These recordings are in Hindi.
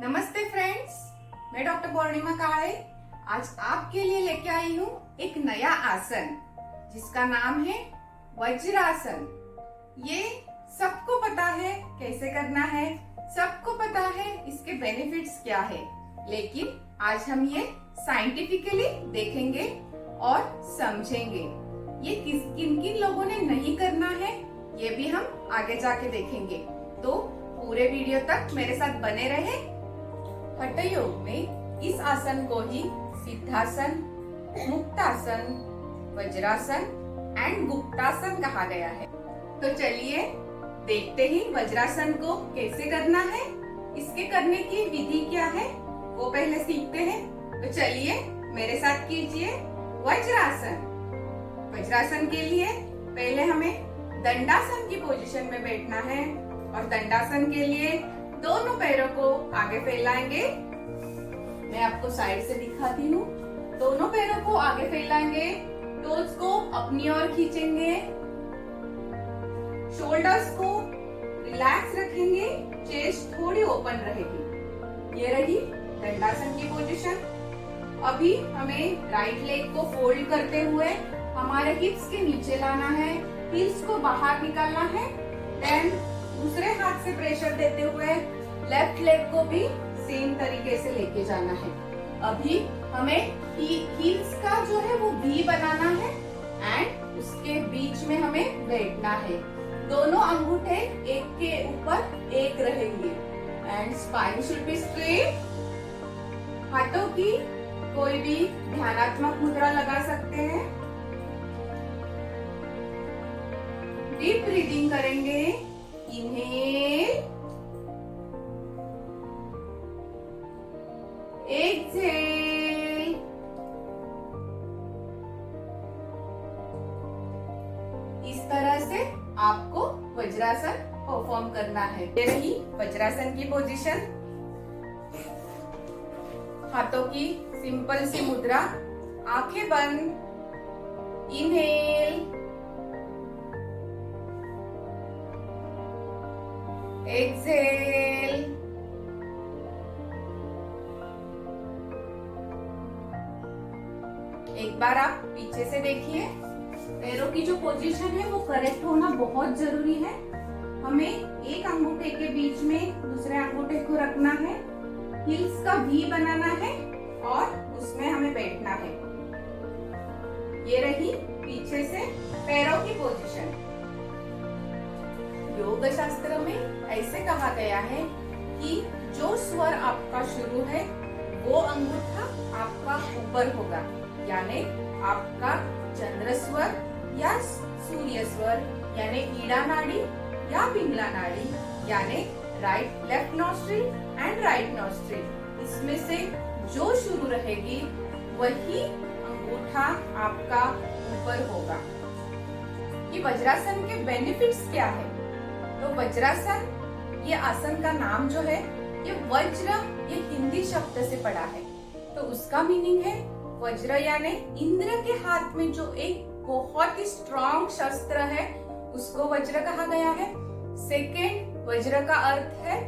नमस्ते फ्रेंड्स, मैं डॉक्टर पूर्णिमा काळे आज आपके लिए लेके आई हूँ एक नया आसन जिसका नाम है वज्रासन। ये सबको पता है कैसे करना है, सबको पता है इसके बेनिफिट्स क्या है, लेकिन आज हम ये साइंटिफिकली देखेंगे और समझेंगे। ये किन किन लोगों ने नहीं करना है ये भी हम आगे जाके देखेंगे, तो पूरे वीडियो तक मेरे साथ बने रहे। हठ योग में इस आसन को ही सिद्धासन, मुक्तासन, वज्रासन एंड गुप्तासन कहा गया है। तो चलिए देखते ही वज्रासन को कैसे करना है, इसके करने की विधि क्या है वो पहले सीखते हैं। तो चलिए मेरे साथ कीजिए वज्रासन। वज्रासन के लिए पहले हमें दंडासन की पोजीशन में बैठना है और दंडासन के लिए दोनों पैरों को आगे फैलाएंगे। मैं आपको साइड से दिखाती हूँ। दोनों पैरों को आगे फैलाएंगे, टोज को अपनी ओर खींचेंगे, शोल्डर्स को रिलैक्स रखेंगे, चेस्ट थोड़ी ओपन रहेगी। ये रही दंडासन की पोजीशन। अभी हमें राइट लेग को फोल्ड करते हुए हमारे हिप्स के नीचे लाना है, हील्स को बाहर निकालना है। देन दूसरे हाथ से प्रेशर देते हुए लेफ्ट लेग को भी सेम तरीके से लेके जाना है। अभी हमें हील्स का जो है वो वी बनाना है एंड उसके बीच में हमें बैठना है। दोनों अंगूठे एक के ऊपर एक रहेंगे and spine should be straight. हाथों की कोई भी ध्यानात्मक मुद्रा लगा सकते हैं। डीप ब्रीदिंग करेंगे। Inhale, exhale. इस तरह से आपको वज्रासन परफॉर्म करना है। ये रही वज्रासन की पोजीशन। हाथों की सिंपल सी मुद्रा, आंखें बंद। Inhale, exhale. एक बार आप पीछे से देखिए। पैरों की जो पोजीशन है वो करेक्ट होना बहुत जरूरी है। हमें एक अंगूठे के बीच में दूसरे अंगूठे को रखना है, हील्स का वी बनाना है और उसमें हमें बैठना है। ये रही पीछे से पैरों की पोजीशन। योग शास्त्र में ऐसे कहा गया है कि जो स्वर आपका शुरू है वो अंगूठा आपका ऊपर होगा, यानी आपका चंद्र स्वर या सूर्य स्वर यानी ईड़ा नाड़ी या पिंगला नाड़ी यानी right left nostril and right nostril, इसमें से जो शुरू रहेगी वही अंगूठा आपका ऊपर होगा। ये वज्रासन के बेनिफिट्स क्या है? तो वज्रासन, ये आसन का नाम जो है ये वज्र, ये हिंदी शब्द से पड़ा है। तो उसका मीनिंग है वज्र यानी इंद्र के हाथ में जो एक बहुत ही स्ट्रॉन्ग शस्त्र है उसको वज्र कहा गया है। सेकेंड, वज्र का अर्थ है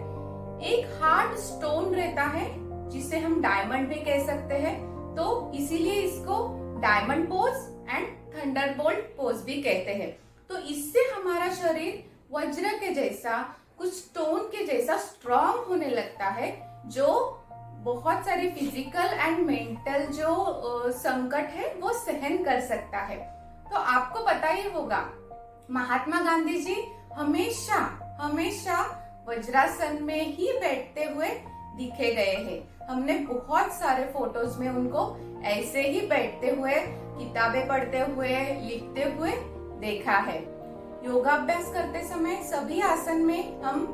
एक हार्ड स्टोन रहता है जिसे हम डायमंड भी कह सकते हैं, तो इसीलिए इसको diamond pose and Thunderbolt pose भी कहते हैं। तो इससे हमारा शरीर वज्र के जैसा, कुछ स्टोन के जैसा स्ट्रॉन्ग होने लगता है, जो बहुत सारे फिजिकल एंड मेंटल जो संकट है वो सहन कर सकता है। तो आपको पता ही होगा महात्मा गांधी जी हमेशा हमेशा वज्रासन में ही बैठते हुए दिखे गए हैं। हमने बहुत सारे फोटोज में उनको ऐसे ही बैठते हुए, किताबें पढ़ते हुए, लिखते हुए देखा है। योगाभ्यास करते समय सभी आसन में हम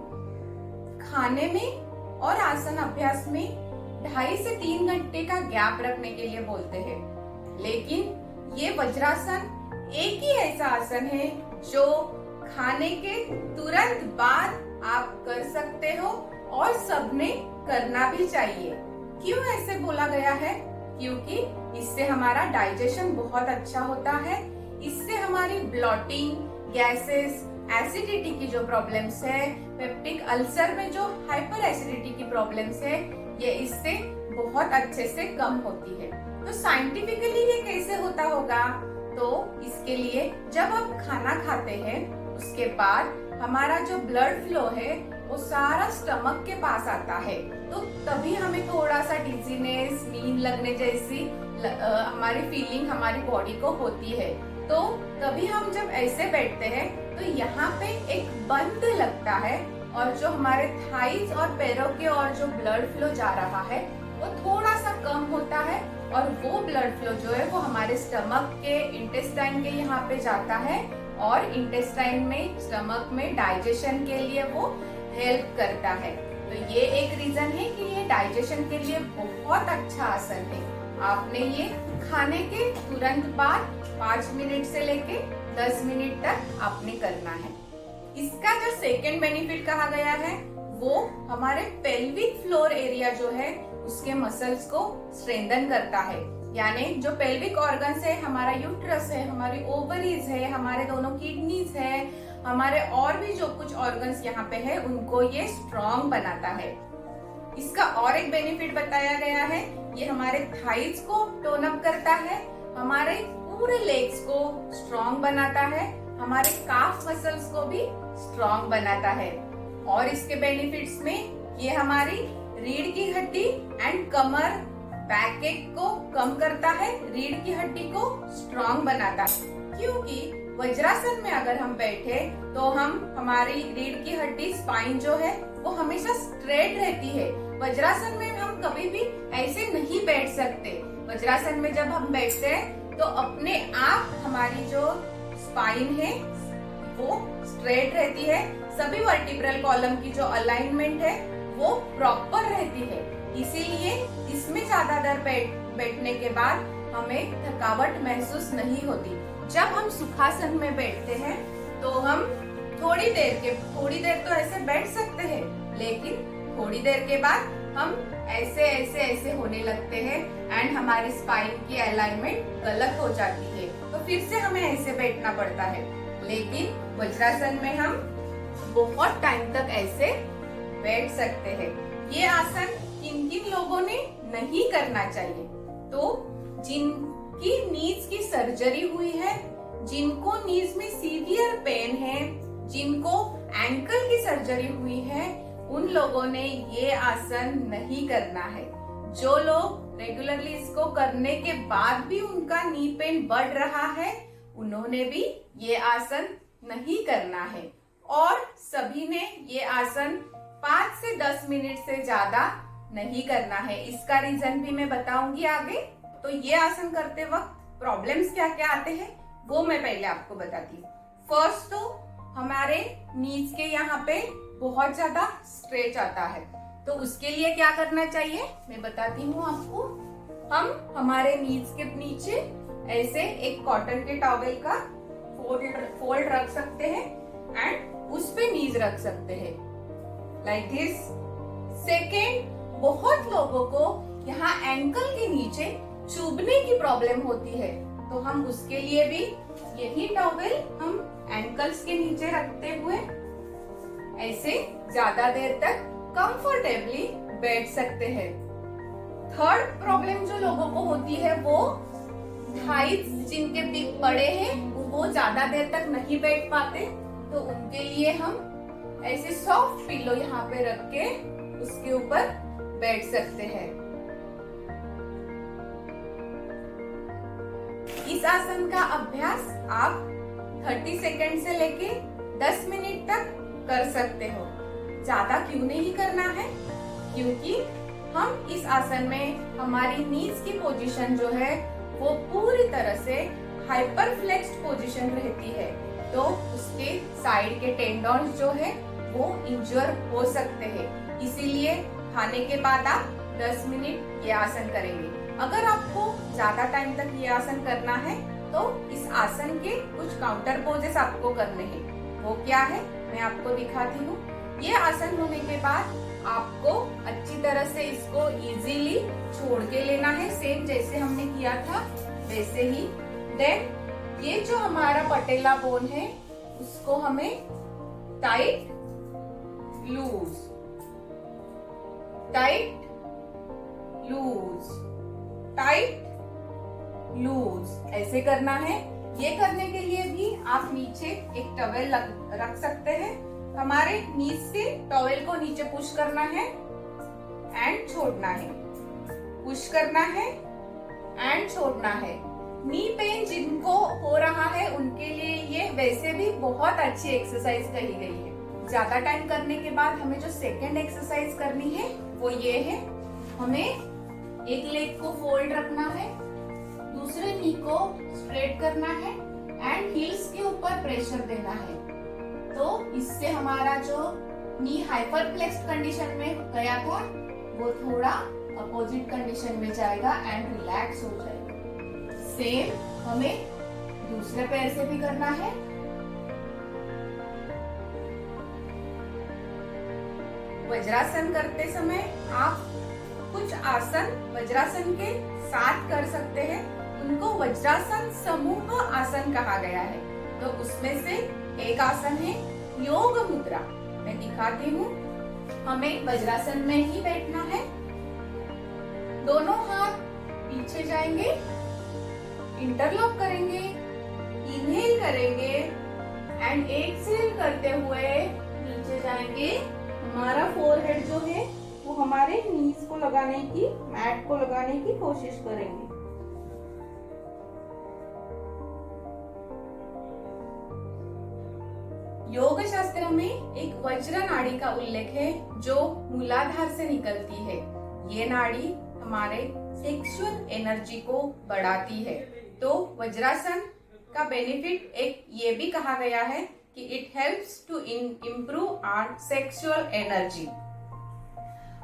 खाने में और आसन अभ्यास में 2.5 से 3 घंटे का गैप रखने के लिए बोलते हैं, लेकिन ये वज्रासन एक ही ऐसा आसन है जो खाने के तुरंत बाद आप कर सकते हो और सबने करना भी चाहिए। क्यों ऐसे बोला गया है? क्योंकि इससे हमारा डाइजेशन बहुत अच्छा होता है, इससे हमारी ब्लॉटिंग, गैसेस एसिडिटी की जो प्रॉब्लम्स है, पेप्टिक अल्सर में जो हाइपर एसिडिटी की प्रॉब्लम्स है, ये इससे बहुत अच्छे से कम होती है। तो साइंटिफिकली ये कैसे होता होगा? तो इसके लिए जब आप खाना खाते हैं उसके बाद हमारा जो ब्लड फ्लो है वो सारा स्टमक के पास आता है, तो तभी हमें थोड़ा सा डिजीनेस, नींद लगने जैसी हमारी फीलिंग हमारी बॉडी को होती है। तो तभी हम जब ऐसे बैठते हैं तो यहाँ पे एक बंद लगता है और जो हमारे थाइज और पैरों के और जो ब्लड फ्लो जा रहा है वो थोड़ा सा कम होता है और वो ब्लड फ्लो जो है वो हमारे स्टमक के इंटेस्टाइन के यहाँ पे जाता है और इंटेस्टाइन में, स्टमक में डाइजेशन के लिए वो हेल्प करता है। तो ये एक रीजन है कि ये डाइजेशन के लिए बहुत अच्छा आसन है। आपने ये खाने के तुरंत बाद 5 मिनट से लेके 10 मिनट तक आपने करना है। इसका जो सेकेंड बेनिफिट कहा गया है वो हमारे पेल्विक फ्लोर एरिया जो है उसके मसल्स को स्ट्रेंथन करता है। यानी जो पेल्विक ऑर्गन्स है, हमारा यूट्रस है, हमारी ओवरीज है, हमारे दोनों किडनीज है, हमारे और भी जो कुछ ऑर्गन्स यहाँ पे है उनको ये स्ट्रॉन्ग बनाता है। इसका और एक बेनिफिट बताया गया है, ये हमारे थाइज को टोन अप करता है, हमारे पूरे लेग्स को स्ट्रॉन्ग बनाता है, हमारे काफ मसल्स को भी स्ट्रॉन्ग बनाता है। और इसके बेनिफिट्स में ये हमारी रीढ़ की हड्डी एंड कमर बैक एक को कम करता है, रीढ़ की हड्डी को स्ट्रॉन्ग बनाता है। क्योंकि वज्रासन में अगर हम बैठे तो हमारी रीढ़ की हड्डी, स्पाइन जो है वो हमेशा स्ट्रेट रहती है। वज्रासन में हम कभी भी ऐसे नहीं बैठ सकते। वज्रासन में जब हम बैठते हैं तो अपने आप हमारी जो स्पाइन है वो स्ट्रेट रहती है, सभी वर्टिब्रल कॉलम की जो अलाइनमेंट है वो प्रॉपर रहती है। इसीलिए इसमें ज्यादा देर बैठने के बाद हमें थकावट महसूस नहीं होती। जब हम सुखासन में बैठते हैं तो हम थोड़ी देर तो ऐसे बैठ सकते हैं, लेकिन थोड़ी देर के बाद हम ऐसे होने लगते हैं एंड हमारी स्पाइन की अलाइनमेंट गलत हो जाती है, तो फिर से हमें ऐसे बैठना पड़ता है। लेकिन वज्रासन में हम बहुत टाइम तक ऐसे बैठ सकते हैं। ये आसन किन किन लोगों ने नहीं करना चाहिए? तो जिनकी नीज की सर्जरी हुई है, जिनको नीज में सीवियर पेन है, जिनको एंकल की सर्जरी हुई है, उन लोगों ने ये आसन नहीं करना है। जो लोग रेगुलरली इसको करने के बाद भी उनका नी पेन बढ़ रहा है, उन्होंने भी ये आसन नहीं करना है। और सभी ने ये आसन 5 से 10 मिनट से ज्यादा नहीं करना है। इसका रीजन भी मैं बताऊंगी आगे। तो ये आसन करते वक्त प्रॉब्लम्स क्या क्या आते हैं वो मैं पहले आपको बताती हूँ। फर्स्ट तो हमारे नीज के यहाँ पे बहुत ज्यादा स्ट्रेच आता है, तो उसके लिए क्या करना चाहिए मैं बताती हूँ आपको। हम हमारे नीज के नीचे ऐसे एक कॉटन के टॉवेल का फोल्ड रख सकते हैं एंड उस पे नीज रख सकते हैं लाइक दिस। सेकेंड, बहुत लोगों को यहाँ एंकल के नीचे चुभने की प्रॉब्लम होती है, तो हम उसके लिए भी यही टॉवेल हम एंकल्स के नीचे रखते हुए ऐसे ज्यादा देर तक कंफर्टेबली बैठ सकते हैं। थर्ड प्रॉब्लम जो लोगों को होती है वो थाइज जिनके बिग बड़े हैं वो ज्यादा देर तक नहीं बैठ पाते, तो उनके लिए हम ऐसे सॉफ्ट पिलो यहाँ पे रख के उसके ऊपर बैठ सकते हैं। इस आसन का अभ्यास आप 30 सेकंड से लेके 10 मिनट तक कर सकते हो। ज्यादा क्यों नहीं करना है? क्योंकि हम इस आसन में हमारी नीज की पोजीशन जो है वो पूरी तरह से हाइपर फ्लेक्स्ड पोजीशन रहती है, तो उसके साइड के टेंडन्स जो है वो इंजर हो सकते हैं। इसीलिए खाने के बाद आप 10 मिनट ये आसन करेंगे। अगर आपको ज्यादा टाइम तक ये आसन करना है तो इस आसन के कुछ काउंटर पोजेस आपको करने हैं। वो क्या है मैं आपको दिखाती हूँ। ये आसन होने के बाद आपको अच्छी तरह से इसको इजीली छोड़ के लेना है, सेम जैसे हमने किया था वैसे ही। देन ये जो हमारा पटेला बोन है उसको हमें tight loose, tight loose, tight loose, ऐसे करना है। ये करने के लिए भी आप नीचे एक टॉवेल रख सकते हैं। हमारे नीज से टॉवेल को नीचे पुश करना है एंड छोड़ना है, पुश करना है एंड छोड़ना है। नी पेन जिनको हो रहा है उनके लिए ये वैसे भी बहुत अच्छी एक्सरसाइज कही गई है। ज्यादा टाइम करने के बाद हमें जो सेकेंड एक्सरसाइज करनी है वो ये है, हमें एक लेग को फोल्ड रखना है, दूसरे नी को स्ट्रेट करना है एंड हील्स के ऊपर प्रेशर देना है। तो इससे हमारा जो नी हाइपरप्लेक्स्ड कंडीशन में गया था वो थोड़ा अपोजिट कंडीशन में जाएगा एंड रिलैक्स हो जाएगा। सेम हमें दूसरे पैर से भी करना है। वज्रासन करते समय आप कुछ आसन वज्रासन के साथ कर सकते हैं, उनको वज्रासन समूह आसन कहा गया है। तो उसमें से एक आसन है योग मुद्रा। मैं दिखाती हूँ। हमें वज्रासन में ही बैठना है, दोनों हाथ पीछे जाएंगे, इंटरलॉक करेंगे, इनहेल करेंगे एंड एक्सहेल करते हुए नीचे जाएंगे। हमारा फोरहेड जो है वो हमारे नीज को लगाने की, मैट को लगाने की कोशिश करेंगे। योग शास्त्र में एक वज्र नाड़ी का उल्लेख है जो मूलाधार से निकलती है। ये नाड़ी हमारे सेक्सुअल एनर्जी को बढ़ाती है। तो वज्रासन का बेनिफिट एक ये भी कहा गया है कि it helps to improve our sexual energy.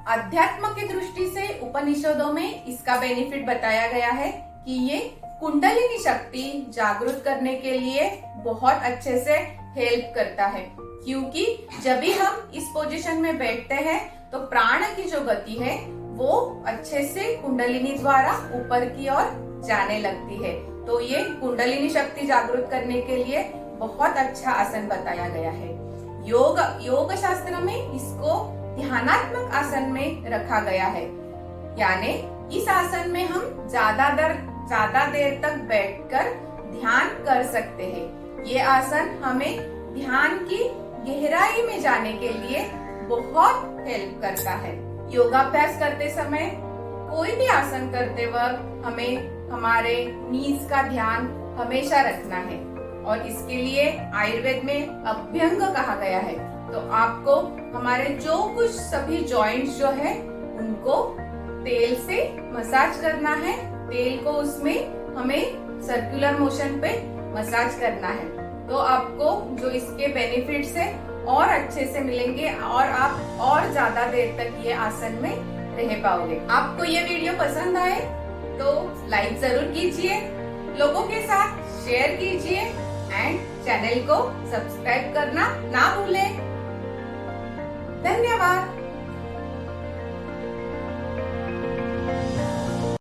अध्यात्म की दृष्टि से उपनिषदों में इसका बेनिफिट बताया गया है कि ये कुंडलिनी शक्ति जागृत करने के लिए बहुत अच्छे से हेल्प करता है, क्योंकि जब भी हम इस पोजीशन में बैठते हैं तो प्राण की जो गति है वो अच्छे से कुंडलिनी द्वारा ऊपर की ओर जाने लगती है। तो ये कुंडलिनी शक्ति जागृत करने के लिए बहुत अच्छा आसन बताया गया है। योग शास्त्र में इसको ध्यानात्मक आसन में रखा गया है, यानी इस आसन में हम ज्यादा देर तक बैठकर ध्यान कर सकते हैं। ये आसन हमें ध्यान की गहराई में जाने के लिए बहुत हेल्प करता है। योगाभ्यास करते समय कोई भी आसन करते वक्त हमें हमारे नीज का ध्यान हमेशा रखना है और इसके लिए आयुर्वेद में अभ्यंग कहा गया है। तो आपको हमारे जो कुछ सभी जॉइंट्स जो है उनको तेल से मसाज करना है। तेल को उसमें हमें सर्कुलर मोशन पे मसाज करना है। तो आपको जो इसके बेनिफिट्स है और अच्छे से मिलेंगे और आप और ज्यादा देर तक ये आसन में रह पाओगे। आपको ये वीडियो पसंद आए तो लाइक जरूर कीजिए, लोगों के साथ शेयर कीजिए एंड चैनल को सब्सक्राइब करना ना भूलें। धन्यवाद।